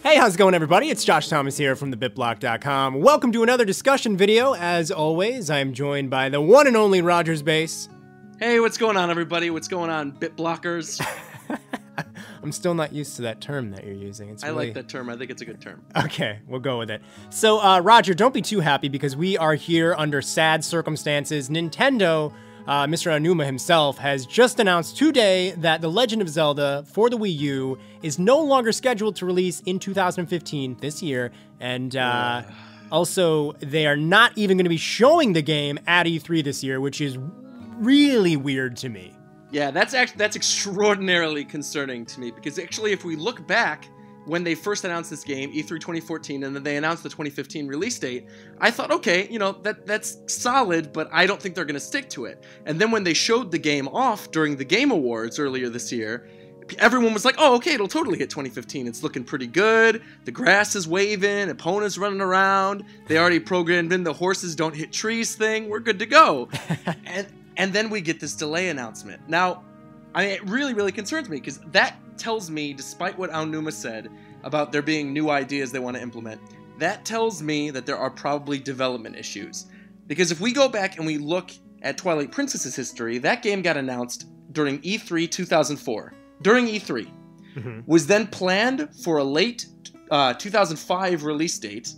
Hey, how's it going, everybody? It's Josh Thomas here from TheBitBlock.com. Welcome to another discussion video. As always, I'm joined by the one and only Rogers Base. Hey, what's going on, everybody? What's going on, BitBlockers? I'm still not used to that term that you're using. I like that term. I think it's a good term. Okay, we'll go with it. So, Roger, don't be too happy because we are here under sad circumstances. Nintendo, Mr. Aonuma himself, has just announced today that The Legend of Zelda for the Wii U is no longer scheduled to release in 2015, this year, and also they are not even going to be showing the game at E3 this year, which is really weird to me. Yeah, that's extraordinarily concerning to me, because actually if we look back when they first announced this game, E3 2014, and then they announced the 2015 release date, I thought, okay, you know, that's solid, but I don't think they're going to stick to it. And then when they showed the game off during the Game Awards earlier this year, everyone was like, oh, okay, it'll totally hit 2015. It's looking pretty good. The grass is waving, opponents running around. They already programmed in the horses don't hit trees thing. We're good to go. And then we get this delay announcement. Now, it really, really concerns me, because that tells me, despite what Aonuma said about there being new ideas they want to implement, that tells me that there are probably development issues. Because if we go back and we look at Twilight Princess's history, that game got announced during E3 2004. During E3. Was then planned for a late 2005 release date,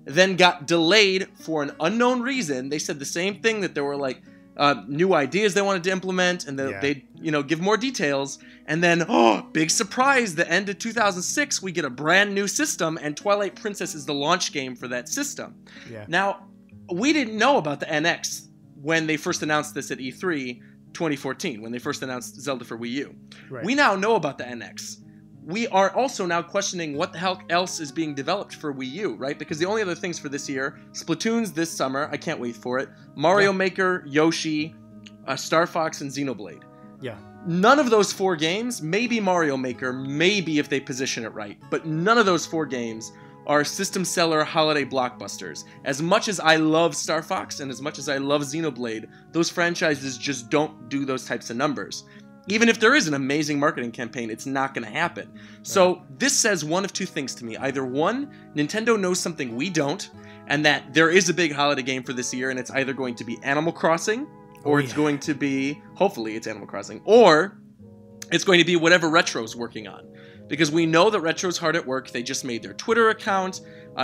then got delayed for an unknown reason. They said the same thing, that there were like new ideas they wanted to implement, and they'd give more details. And then, big surprise, the end of 2006, we get a brand new system, and Twilight Princess is the launch game for that system. Now, we didn't know about the NX when they first announced this at E3 2014, when they first announced Zelda for Wii U. We now know about the NX. We are also now questioning what the hell else is being developed for Wii U, right? Because the only other things for this year, Splatoon's this summer, I can't wait for it, Mario Maker, Yoshi, Star Fox, and Xenoblade. None of those 4 games, maybe Mario Maker, maybe if they position it right, but none of those 4 games are system seller holiday blockbusters. As much as I love Star Fox and as much as I love Xenoblade, those franchises just don't do those types of numbers. Even if there is an amazing marketing campaign, it's not going to happen. So this says one of 2 things to me. Either one, Nintendo knows something we don't, and that there is a big holiday game for this year, and it's either going to be Animal Crossing, or it's going to be, hopefully it's Animal Crossing, or it's going to be whatever Retro's working on. Because we know that Retro's hard at work. They just made their Twitter account.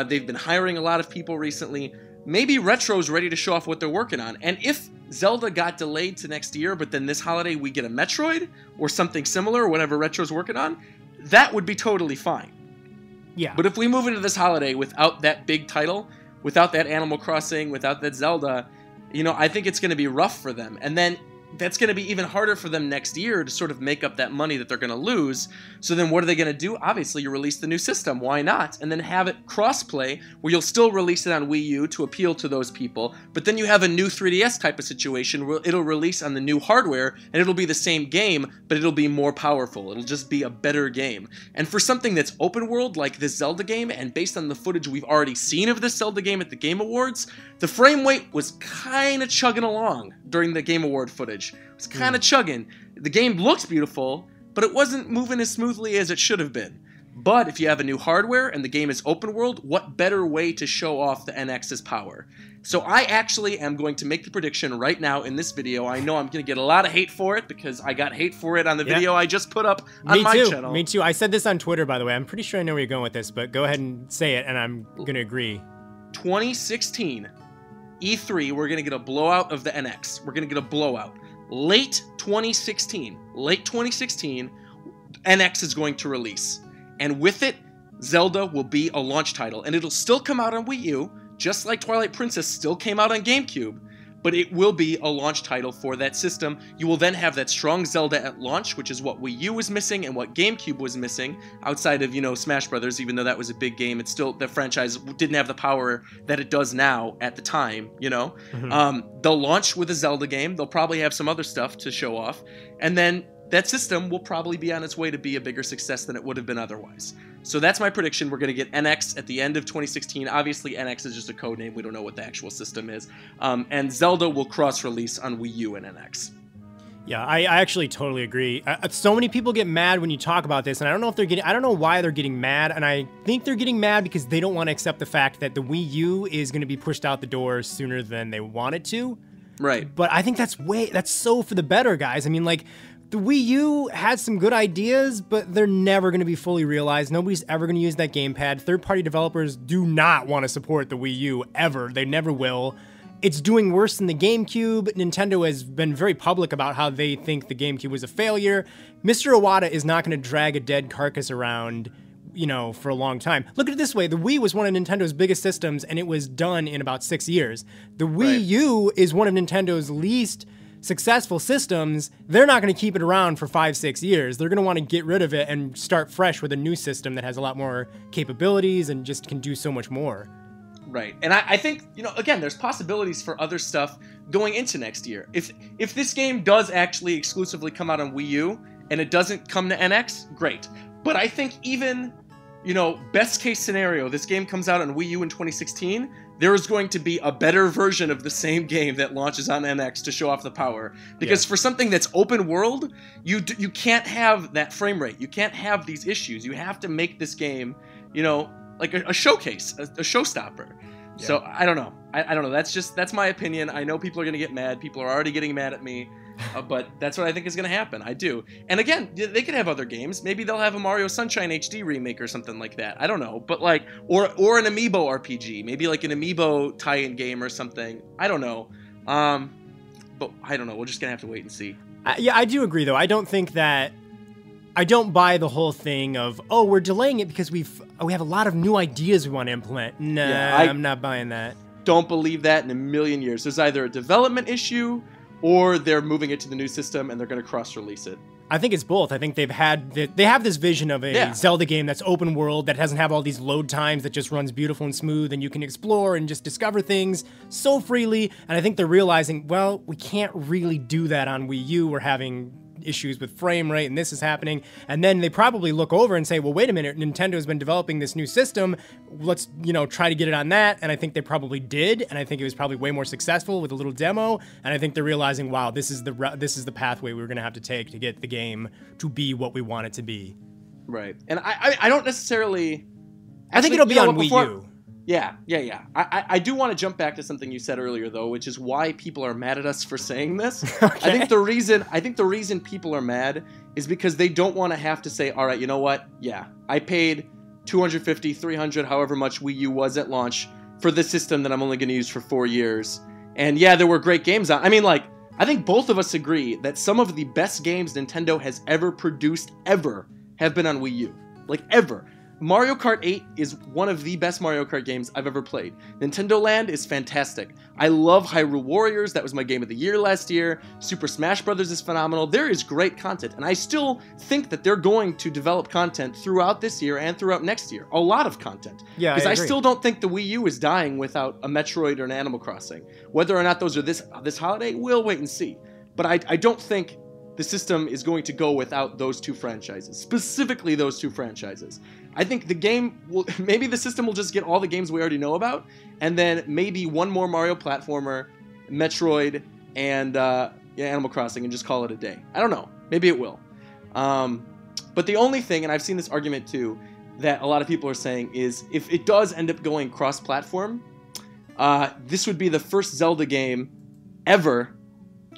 They've been hiring a lot of people recently. Maybe Retro's ready to show off what they're working on. And if Zelda got delayed to next year, but then this holiday we get a Metroid or something similar, or whatever Retro's working on, that would be totally fine. But if we move into this holiday without that big title, without that Animal Crossing, without that Zelda, I think it's going to be rough for them. And then that's going to be even harder for them next year to sort of make up that money that they're going to lose. So then what are they going to do? Obviously, you release the new system. Why not? And then have it cross-play, where you'll still release it on Wii U to appeal to those people, but then you have a new 3DS type of situation where it'll release on the new hardware, and it'll be the same game, but it'll be more powerful. It'll just be a better game. And for something that's open world, like this Zelda game, and based on the footage we've already seen of this Zelda game at the Game Awards, the frame rate was kind of chugging along during the Game Award footage. It was kind of chugging. The game looked beautiful, but it wasn't moving as smoothly as it should have been. But if you have a new hardware and the game is open world, what better way to show off the NX's power? So I actually am going to make the prediction right now in this video. I know I'm going to get a lot of hate for it, because I got hate for it on the video I just put up on my channel. Me too. I said this on Twitter, by the way. I'm pretty sure I know where you're going with this, but go ahead and say it, and I'm going to agree. 2016, E3, we're going to get a blowout of the NX. We're going to get a blowout. Late 2016, NX is going to release. And with it, Zelda will be a launch title. And it'll still come out on Wii U, just like Twilight Princess still came out on GameCube. But it will be a launch title for that system. You will then have that strong Zelda at launch, which is what Wii U was missing and what GameCube was missing, outside of, Smash Brothers. Even though that was a big game, it's still, the franchise didn't have the power that it does now at the time, They'll launch with a Zelda game. They'll probably have some other stuff to show off. And then that system will probably be on its way to be a bigger success than it would have been otherwise. So that's my prediction. We're going to get NX at the end of 2016. Obviously, NX is just a code name. We don't know what the actual system is. And Zelda will cross-release on Wii U and NX. Yeah, I actually totally agree. So many people get mad when you talk about this, and I don't know if they're getting, I don't know why they're getting mad, and I think they're getting mad because they don't want to accept the fact that the Wii U is going to be pushed out the door sooner than they want it to. Right. But I think that's so for the better, guys. I mean, like, the Wii U had some good ideas, but they're never going to be fully realized. Nobody's ever going to use that gamepad. Third-party developers do not want to support the Wii U ever. They never will. It's doing worse than the GameCube. Nintendo has been very public about how they think the GameCube was a failure. Mr. Iwata is not going to drag a dead carcass around, you know, for a long time. Look at it this way. The Wii was one of Nintendo's biggest systems, and it was done in about 6 years. The Wii U is one of Nintendo's least successful systems. They're not going to keep it around for 5-6 years. They're going to want to get rid of it and start fresh with a new system that has a lot more capabilities and just can do so much more. Right. And I think, you know, again, there's possibilities for other stuff going into next year. If this game does actually exclusively come out on Wii U and it doesn't come to NX, great. But I think even, you know, best case scenario, this game comes out on Wii U in 2016, there is going to be a better version of the same game that launches on NX to show off the power. Because for something that's open world, you can't have that frame rate. You can't have these issues. You have to make this game, you know, like a showcase, a showstopper. Yeah. So I don't know. I don't know. That's my opinion. I know people are going to get mad. People are already getting mad at me. But that's what I think is going to happen. I do. And again, they could have other games. Maybe they'll have a Mario Sunshine HD remake or something like that. I don't know. But like, or an Amiibo RPG. Maybe like an Amiibo tie-in game or something. I don't know. But I don't know. We're just going to have to wait and see. Yeah, I do agree, though. I don't buy the whole thing of, oh, we're delaying it because we have a lot of new ideas we want to implement. Nah, yeah, I'm not buying that. Don't believe that in a million years. There's either a development issue or they're moving it to the new system and they're going to cross-release it. I think it's both. I think they have this vision of a Zelda game that's open world, that doesn't have all these load times, that just runs beautiful and smooth, and you can explore and just discover things so freely. And I think they're realizing, well, we can't really do that on Wii U. We're having issues with frame rate and this is happening. And then they probably look over and say, well, wait a minute, Nintendo's been developing this new system. Let's, you know, try to get it on that. And I think they probably did. And I think it was probably way more successful with a little demo. And I think they're realizing, wow, this is the pathway we're going to have to take to get the game to be what we want it to be. Right. And I don't necessarily... I think it'll be on Wii U. Yeah. I do want to jump back to something you said earlier, though, which is why people are mad at us for saying this. Okay. I think the reason people are mad is because they don't want to have to say, all right, you know what? Yeah, I paid $250, $300, however much Wii U was at launch for the system that I'm only going to use for 4 years. And yeah, there were great games on. I mean, like, I think both of us agree that some of the best games Nintendo has ever produced ever have been on Wii U. Like, ever. Mario Kart 8 is one of the best Mario Kart games I've ever played. Nintendo Land is fantastic. I love Hyrule Warriors. That was my game of the year last year. Super Smash Bros. Is phenomenal. There is great content, and I still think that they're going to develop content throughout this year and throughout next year. A lot of content. Yeah, because I still don't think the Wii U is dying without a Metroid or an Animal Crossing. Whether or not those are this holiday, we'll wait and see. But I don't think the system is going to go without those two franchises. Specifically those two franchises. I think the game will, maybe the system will just get all the games we already know about, and then maybe one more Mario platformer, Metroid, and Animal Crossing, and just call it a day. I don't know. Maybe it will. But the only thing, and I've seen this argument too, that a lot of people are saying is, if it does end up going cross-platform, this would be the first Zelda game ever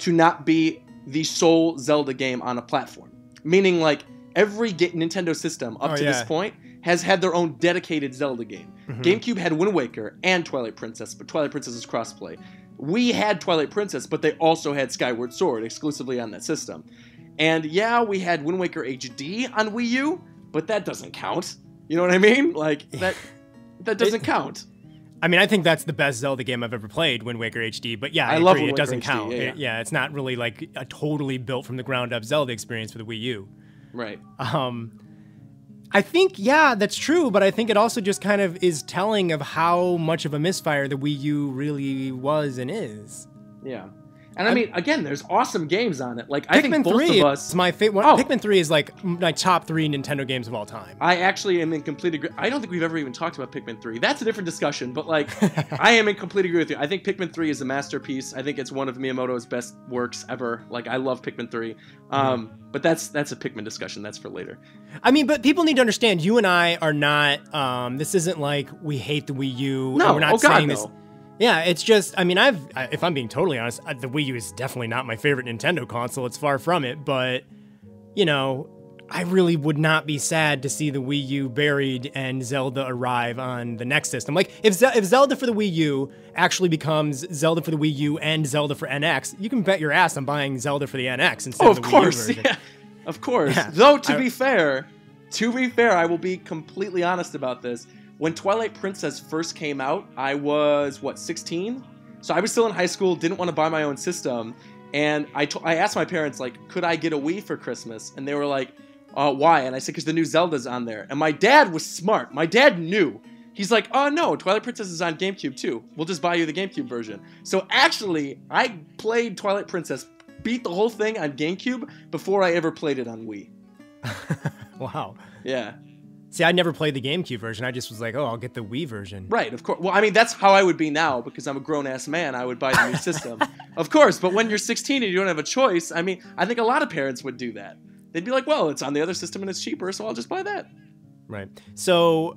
to not be the sole Zelda game on a platform. Meaning, like, every Nintendo system up to this point has had their own dedicated Zelda game. Mm-hmm. GameCube had Wind Waker and Twilight Princess, but Twilight Princess is crossplay. We had Twilight Princess, but they also had Skyward Sword exclusively on that system. And yeah, we had Wind Waker HD on Wii U, but that doesn't count. You know what I mean? Like, that doesn't count. I mean, I think that's the best Zelda game I've ever played, Wind Waker HD. But yeah, I love agree, Wind it doesn't HD, count. Yeah. It's not really like a totally built from the ground up Zelda experience for the Wii U. Right. I think, yeah, that's true, but I think it also just kind of is telling of how much of a misfire the Wii U really was and is. Yeah. And I mean, again, there's awesome games on it. Like, I think both 3 of us. is my favorite. Oh. Pikmin 3 is like my top 3 Nintendo games of all time. I actually am in complete agreement. I don't think we've ever even talked about Pikmin 3. That's a different discussion, but like, I am in complete agreement with you. I think Pikmin 3 is a masterpiece. I think it's one of Miyamoto's best works ever. Like, I love Pikmin 3. But that's a Pikmin discussion. That's for later. I mean, but people need to understand, you and I are not, this isn't like we hate the Wii U. No, we're not God, saying no. this. Yeah, it's just, I mean, if I'm being totally honest, the Wii U is definitely not my favorite Nintendo console. It's far from it, but, you know, I really would not be sad to see the Wii U buried and Zelda arrive on the next system. Like, if Zelda for the Wii U actually becomes Zelda for the Wii U and Zelda for NX, you can bet your ass I'm buying Zelda for the NX instead of the Wii U version. Yeah, of course. Yeah. Though, to be fair, I will be completely honest about this. When Twilight Princess first came out, I was, 16? So I was still in high school, didn't want to buy my own system, and I asked my parents, like, could I get a Wii for Christmas? And they were like, why? And I said, because the new Zelda's on there. And my dad was smart. My dad knew. He's like, oh, no, Twilight Princess is on GameCube, too. We'll just buy you the GameCube version. So actually, I played Twilight Princess, beat the whole thing on GameCube before I ever played it on Wii. Wow. Yeah. See, I never played the GameCube version. I just was like, oh, I'll get the Wii version. Right, of course. Well, I mean, that's how I would be now, because I'm a grown-ass man. I would buy the new system. Of course, but when you're 16 and you don't have a choice, I mean, I think a lot of parents would do that. They'd be like, well, it's on the other system and it's cheaper, so I'll just buy that. Right. So,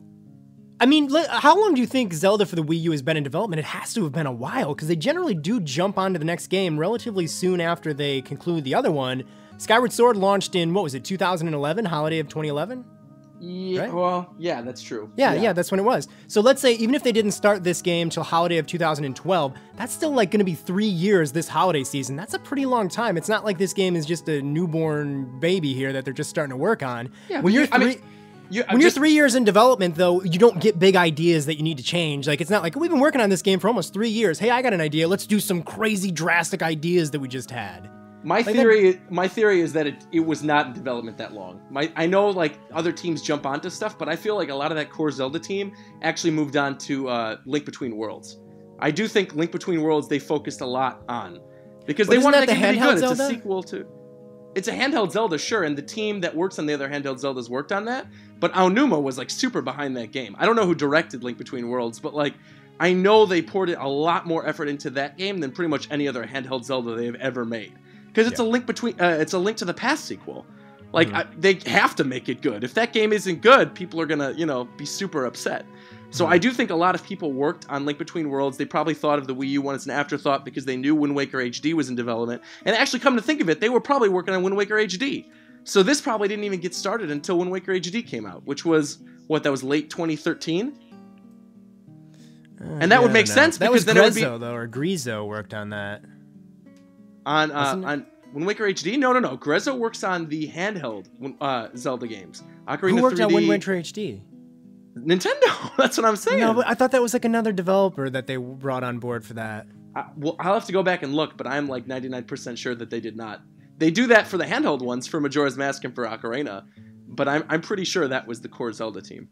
I mean, how long do you think Zelda for the Wii U has been in development? It has to have been a while, because they generally do jump onto the next game relatively soon after they conclude the other one. Skyward Sword launched in, 2011, holiday of 2011? Yeah, right? Well, yeah, that's true. Yeah, that's when it was. So let's say, even if they didn't start this game till holiday of 2012, that's still like going to be 3 years this holiday season. That's a pretty long time. It's not like this game is just a newborn baby here that they're just starting to work on. Yeah, when you're 3 years in development, though, you don't get big ideas that you need to change. Like, it's not like, we've been working on this game for almost 3 years. Hey, I got an idea. Let's do some crazy, drastic ideas that we just had. My theory is that it was not in development that long. I know, like, other teams jump onto stuff, but I feel like a lot of that core Zelda team actually moved on to Link Between Worlds. I do think Link Between Worlds they focused a lot on, because they wanted to make it really good. It's a sequel to... It's a handheld Zelda, sure, and the team that works on the other handheld Zeldas worked on that, but Aonuma was, like, super behind that game. I don't know who directed Link Between Worlds, but, like, I know they poured a lot more effort into that game than pretty much any other handheld Zelda they've ever made. Because it's it's a Link to the Past sequel. Like, they have to make it good. If that game isn't good, people are gonna, be super upset. So I do think a lot of people worked on Link Between Worlds. They probably thought of the Wii U one as an afterthought because they knew Wind Waker HD was in development. And actually, come to think of it, they were probably working on Wind Waker HD. So this probably didn't even get started until Wind Waker HD came out, which was, that was late 2013? And that would make sense, because then it would be... though, or Grezzo worked on that. On Wind Waker HD? No. Grezzo works on the handheld Zelda games. Ocarina Who worked 3D. on Wind Waker HD? Nintendo. That's what I'm saying. No, but I thought that was like another developer that they brought on board for that. Well, I'll have to go back and look, but I'm like 99% sure that they did not. They do that for the handheld ones, for Majora's Mask and for Ocarina, but I'm pretty sure that was the core Zelda team.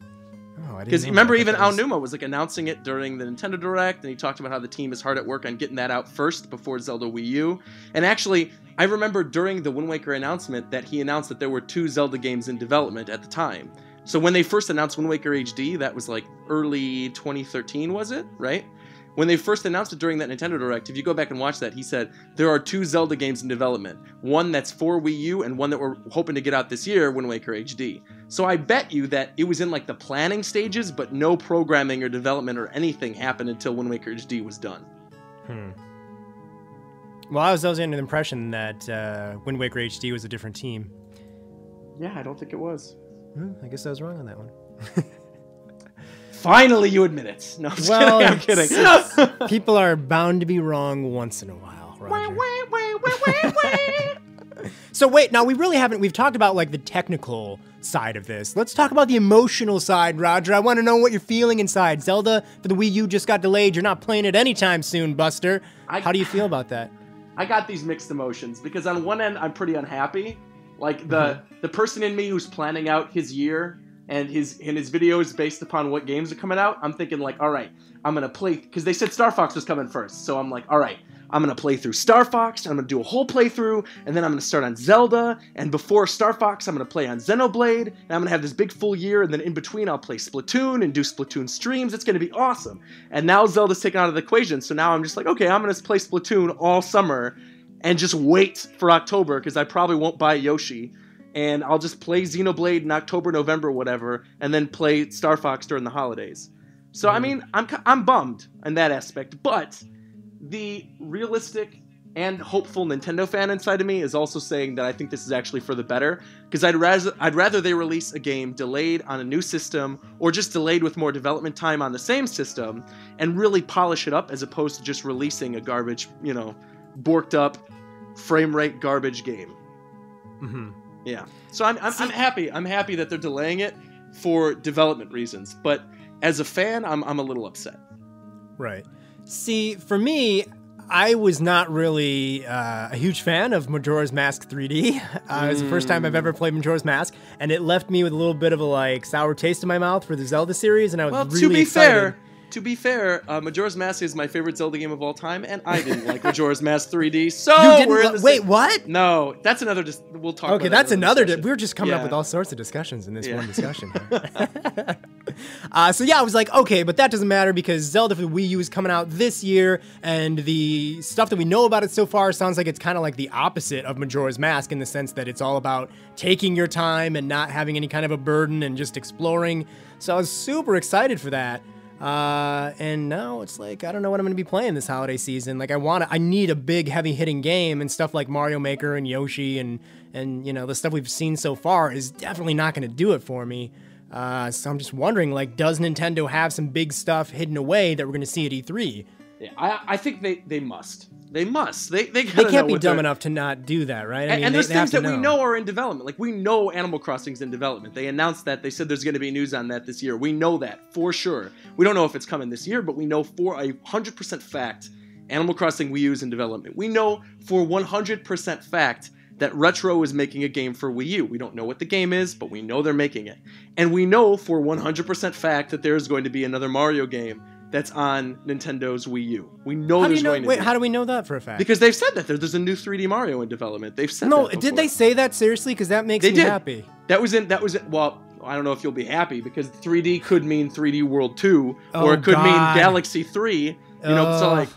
Because remember, even Aonuma was like announcing it during the Nintendo Direct, and he talked about how the team is hard at work on getting that out first before Zelda Wii U. And actually, I remember during the Wind Waker announcement that he announced that there were 2 Zelda games in development at the time. So when they first announced Wind Waker HD, that was like early 2013, was it? Right? When they first announced it during that Nintendo Direct, if you go back and watch that, he said, there are 2 Zelda games in development. One that's for Wii U, and one that we're hoping to get out this year, Wind Waker HD. So I bet you that it was in like the planning stages, but no programming or development or anything happened until Wind Waker HD was done. Well, I was under the impression that Wind Waker HD was a different team. Yeah, I don't think it was. I guess I was wrong on that one. Finally, you admit it. No, I'm kidding. People are bound to be wrong once in a while, Roger. So wait, now we've talked about like the technical side of this. Let's talk about the emotional side, Roger. I want to know what you're feeling inside. Zelda for the Wii U just got delayed. You're not playing it anytime soon, Buster. How do you feel about that? I got these mixed emotions, because on one end, I'm pretty unhappy. Like, the person in me who's planning out his year and his videos based upon what games are coming out, I'm thinking like, all right, I'm going to play, because they said Star Fox was coming first. So I'm like, all right, I'm going to play through Star Fox, I'm going to do a whole playthrough, and then I'm going to start on Zelda, and before Star Fox, I'm going to play on Xenoblade, and I'm going to have this big full year, and then in between, I'll play Splatoon and do Splatoon streams. It's going to be awesome. And now Zelda's taken out of the equation, so now I'm just like, okay, I'm going to play Splatoon all summer and just wait for October, because I probably won't buy Yoshi, and I'll just play Xenoblade in October, November, whatever, and then play Star Fox during the holidays. So, I mean, I'm bummed in that aspect, but the realistic and hopeful Nintendo fan inside of me is also saying that I think this is actually for the better, because I'd rather they release a game delayed on a new system, or just delayed with more development time on the same system, and really polish it up, as opposed to just releasing a garbage, you know, borked up, frame rate garbage game. Mm-hmm. Yeah. So I'm happy. I'm happy that they're delaying it for development reasons, but as a fan, I'm a little upset. Right. See, for me, I was not really a huge fan of Majora's Mask 3D. It was the first time I've ever played Majora's Mask, and it left me with a little bit of a like sour taste in my mouth for the Zelda series, and I was really excited. To be fair, Majora's Mask is my favorite Zelda game of all time, and I didn't like Majora's Mask 3D. So wait, what? No, that's another. We'll talk. Okay, about that's another. We're just coming up with all sorts of discussions in this one discussion. So yeah, I was like, okay, but that doesn't matter because Zelda for the Wii U is coming out this year, and the stuff that we know about it so far sounds like it's kind of like the opposite of Majora's Mask in the sense that it's all about taking your time and not having any kind of a burden and just exploring. So I was super excited for that. And now it's like, I don't know what I'm going to be playing this holiday season. Like I need a big heavy hitting game, and stuff like Mario Maker and Yoshi and you know, the stuff we've seen so far is definitely not going to do it for me. So I'm just wondering, like, does Nintendo have some big stuff hidden away that we're going to see at E3? Yeah, I think they must. They must. They can't be dumb enough to not do that, right? I mean, and there's things that we know are in development. Like, we know Animal Crossing's in development. They announced that. They said there's going to be news on that this year. We know that for sure. We don't know if it's coming this year, but we know for 100% fact Animal Crossing Wii U is in development. We know for 100% fact that Retro is making a game for Wii U. We don't know what the game is, but we know they're making it. And we know for 100% fact that there's going to be another Mario game that's on Nintendo's Wii U. We know there's going to be. How do we know that for a fact? Because they've said that there's a new 3D Mario in development. They've said that before. Did they say that seriously? Because that makes me happy. That was well, I don't know if you'll be happy, because 3D could mean 3D World 2, or it could mean Galaxy 3. You know, so like,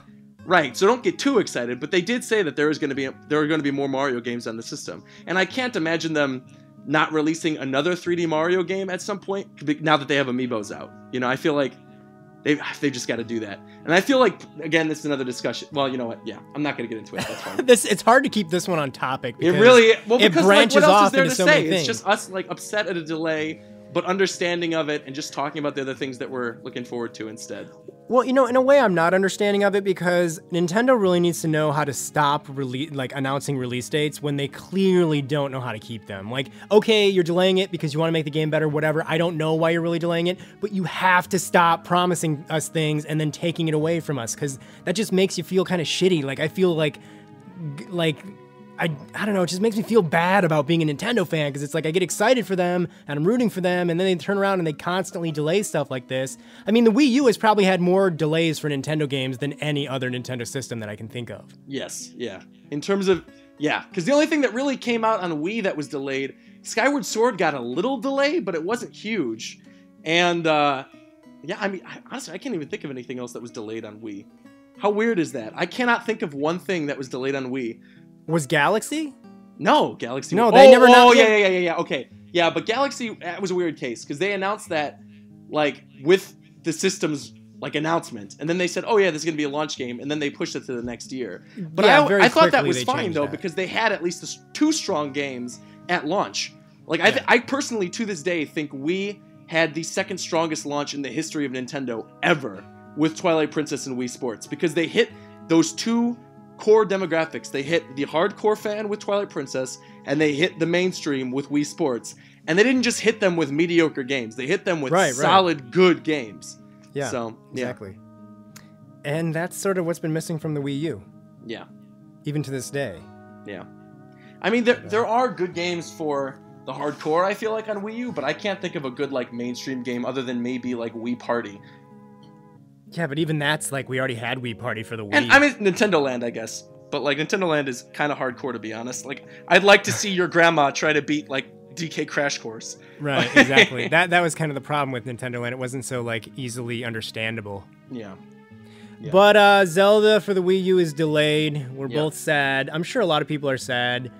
right. So don't get too excited. But they did say that there are going to be more Mario games on the system, and I can't imagine them not releasing another 3D Mario game at some point now that they have Amiibos out. You know, I feel like they've just got to do that. And I feel like, again, this is another discussion. Well, you know what? Yeah, I'm not going to get into it. That's fine. It's hard to keep this one on topic. It really, well, because branches like, what else off is there into to so say? many It's things. just us like upset at a delay, but understanding of it and just talking about the other things that we're looking forward to instead. Well, you know, in a way, I'm not understanding of it because Nintendo really needs to know how to stop announcing release dates when they clearly don't know how to keep them. Like, okay, you're delaying it because you want to make the game better, whatever. I don't know why you're really delaying it, but you have to stop promising us things and then taking it away from us, because that just makes you feel kind of shitty. Like, I feel like I don't know, it just makes me feel bad about being a Nintendo fan, because it's like I get excited for them and I'm rooting for them, and then they turn around and they constantly delay stuff like this. I mean, the Wii U has probably had more delays for Nintendo games than any other Nintendo system that I can think of. Yes, yeah. In terms of, yeah, because the only thing that really came out on Wii that was delayed, Skyward Sword got a little delay, but it wasn't huge. And, yeah, I mean, honestly, I can't even think of anything else that was delayed on Wii. How weird is that? I cannot think of one thing that was delayed on Wii. Was Galaxy? No, Galaxy. No, they never. Oh, yeah. Okay, yeah, but Galaxy was a weird case because they announced that like with the system's like announcement, and then they said, "Oh yeah, this is gonna be a launch game," and then they pushed it to the next year. But yeah, I thought that was fine though because they had at least two strong games at launch. Like I personally to this day think we had the second strongest launch in the history of Nintendo ever with Twilight Princess and Wii Sports, because they hit those two core demographics. They hit the hardcore fan with Twilight Princess, and they hit the mainstream with Wii Sports. And they didn't just hit them with mediocre games. They hit them with solid, good games. Yeah, so, exactly. And that's sort of what's been missing from the Wii U. Yeah. Even to this day. Yeah. I mean, there are good games for the hardcore, I feel like, on Wii U, but I can't think of a good, like, mainstream game other than maybe, like, Wii Party. Yeah, but even that's like we already had Wii Party for the Wii. And I mean Nintendo Land, I guess. But like Nintendo Land is kind of hardcore, to be honest. Like I'd like to see your grandma try to beat like DK Crash Course. Right, exactly. that was kind of the problem with Nintendo Land. It wasn't so like easily understandable. Yeah. But Zelda for the Wii U is delayed. We're Yeah. both sad. I'm sure a lot of people are sad.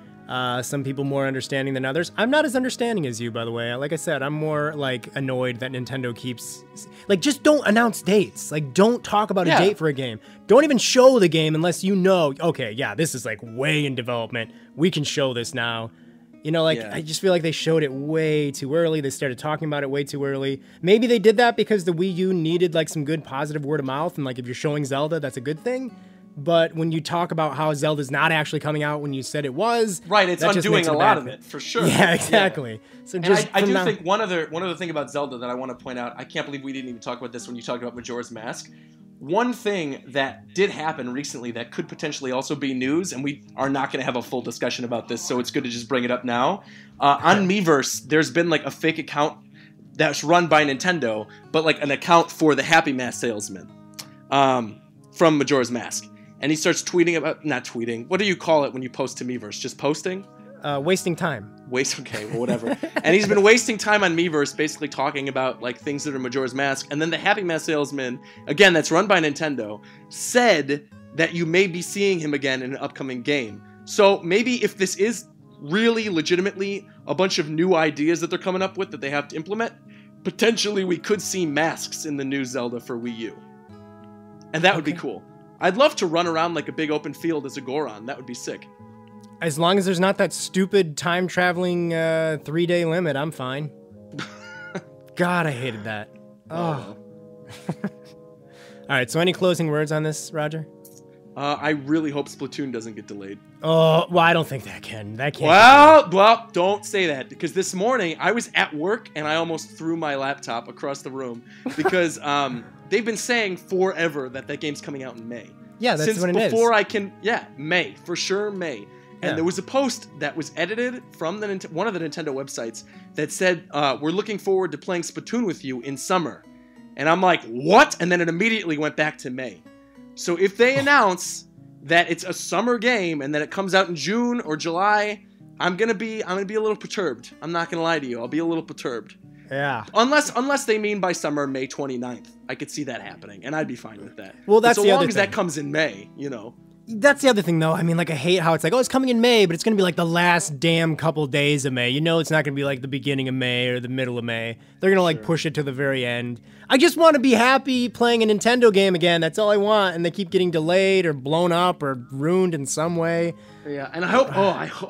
Some people more understanding than others. I'm not as understanding as you, by the way. Like I said, I'm more like annoyed that Nintendo keeps like just don't announce dates. Like don't talk about a date for a game. Don't even show the game unless you know, okay, yeah, this is like way in development. We can show this now. You know, like I just feel like they showed it way too early. They started talking about it way too early. Maybe they did that because the Wii U needed like some good positive word of mouth, and like if you're showing Zelda, that's a good thing. But when you talk about how Zelda's not actually coming out when you said it was, right, it's undoing a lot of it for sure. Yeah, exactly. Yeah. So just I do think one other thing about Zelda that I want to point out. I can't believe we didn't even talk about this when you talked about Majora's Mask. One thing that did happen recently that could potentially also be news, and we are not going to have a full discussion about this, so it's good to just bring it up now. On Miiverse, there's been like a fake account that's run by Nintendo, but like an account for the Happy Mask salesman from Majora's Mask. And he starts tweeting about, not tweeting, what do you call it when you post to Miiverse? Just posting? Wasting time. Okay, well, whatever. And he's been wasting time on Miiverse, basically talking about like things that are Majora's Mask. And then the Happy Mask salesman, again, that's run by Nintendo, said that you may be seeing him again in an upcoming game. So maybe if this is really legitimately a bunch of new ideas that they're coming up with that they have to implement, potentially we could see masks in the new Zelda for Wii U. And that would be cool. I'd love to run around like a big open field as a Goron. That would be sick. As long as there's not that stupid time-traveling 3-day limit, I'm fine. God, I hated that. Oh. All right, so any closing words on this, Roger? I really hope Splatoon doesn't get delayed. Oh, well, I don't think that can. That can't. Well, don't say that, because this morning I was at work and I almost threw my laptop across the room because they've been saying forever that game's coming out in May. Yeah, that's Since when it is. before I can, May, for sure, May. And Yeah. there was a post that was edited from one of the Nintendo websites that said, we're looking forward to playing Splatoon with you in summer. And I'm like, what? And then it immediately went back to May. So if they announce that it's a summer game and that it comes out in June or July, I'm gonna be a little perturbed. I'm not gonna lie to you. I'll be a little perturbed. Yeah. Unless they mean by summer May 29th. I could see that happening, and I'd be fine with that. Well, that's but the so other long as thing. that comes in May, you know. That's the other thing, though. I mean, like, I hate how it's like, oh, it's coming in May, but it's going to be like the last damn couple days of May. You know it's not going to be like the beginning of May or the middle of May. They're going to, like, push it to the very end. I just want to be happy playing a Nintendo game again. That's all I want. And they keep getting delayed or blown up or ruined in some way. Yeah, and I hope,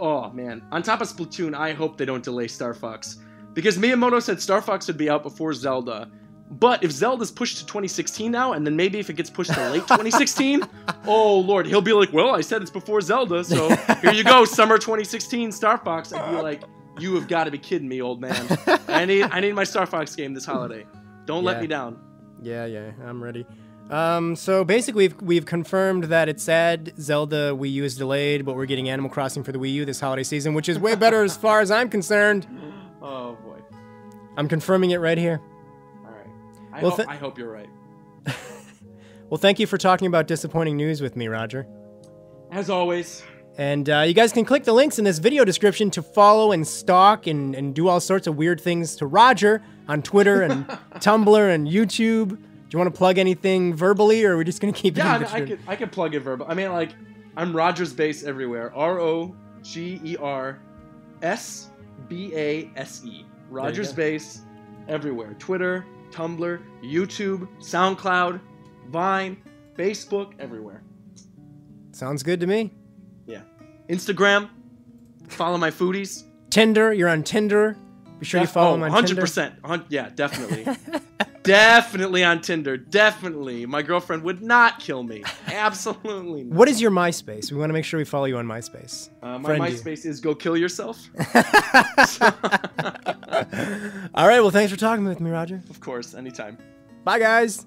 oh, man. On top of Splatoon, I hope they don't delay Star Fox. Because Miyamoto said Star Fox would be out before Zelda. But if Zelda's pushed to 2016 now, and then maybe if it gets pushed to late 2016, oh lord, he'll be like, well, I said it's before Zelda, so here you go, summer 2016 Star Fox. I'd be like, you have got to be kidding me, old man. I need my Star Fox game this holiday. Don't let me down. Yeah, I'm ready. So basically we've confirmed that it's sad Zelda Wii U is delayed, but we're getting Animal Crossing for the Wii U this holiday season, which is way better as far as I'm concerned. Oh boy. I'm confirming it right here. I hope you're right. Well, thank you for talking about disappointing news with me, Roger. As always. And you guys can click the links in this video description to follow and stalk and do all sorts of weird things to Roger on Twitter and Tumblr and YouTube. Do you want to plug anything verbally, or are we just going to keep it in the I could plug it verbal. I mean, like, I'm Roger's Base everywhere. ROGERSBASE. Roger's Base everywhere. Twitter, Tumblr, YouTube, SoundCloud, Vine, Facebook, everywhere. Sounds good to me. Yeah. Instagram, follow my foodies. Tinder, you're on Tinder. Be sure you follow him on 100%. Tinder. Yeah, definitely. Definitely on Tinder. Definitely. My girlfriend would not kill me. Absolutely not. What is your MySpace? We want to make sure we follow you on MySpace. My MySpace is Go Kill Yourself. All right, well, thanks for talking with me, Roger. Of course, anytime. Bye, guys.